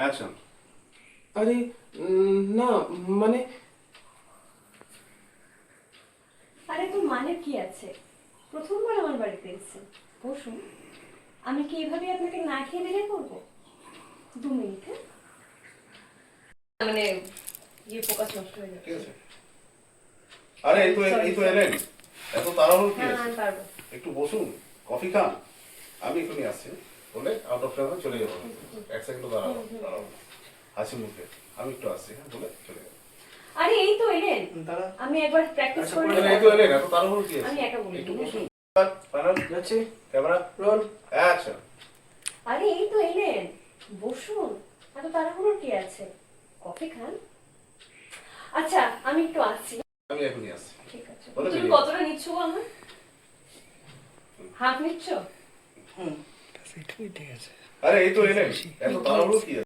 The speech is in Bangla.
অ্যাকশন। আরে না, মানে আরে তো মানে কি আছে? প্রথমবার আমার বাড়িতে এসেছেন, বসুন। আমি কি এভাবে আপনাকে না খেয়ে বেরিয়ে করবো? 2 মিনিট, হ্যাঁ? মানে ফোকাস নষ্ট হয়ে ঠিক যাচ্ছে। আছে। আরে এই তো এলেন, এত তাড়াহুড়ো কি হ্যাঁ আছে? আমি পারবো। একটু বসুন, কফি খান, আমি এখনই আসছি বলে আউট অফ টাইমে চলে যাবো। এক সেকেন্ড দাঁড়াবো, দাঁড়াবো, হাসি মুখে আমি একটু আসছি, হ্যাঁ বলে চলে যাবো। আরে এই তো এলেন, দাঁড়া, আমি একবার প্র্যাকটিস আচ্ছা, করে করে এই তো এলেন, এত তাড়াহুড়ো কি আছে? আমি একা বলি। একটু বসুন। প্যানেল, যাচ্ছে, ক্যামেরা, রোল। অ্যাকশন। আরে এই তো এলেন, বসুন। এত তাড়াহুড়োর কি আছে? কফি খান। আচ্ছা আমি একটু আসছি। আমি এখনই আসছি। ঠিক আছে। বলে তুমি বেরিয়ে কতটা নিচ্ছ গো আমার? হাফ নিচ্ছ? হুম, সেটাই ঠিক আছে। আরে এই তো এলেন, এত তাড়াহুড়ো কি আছে?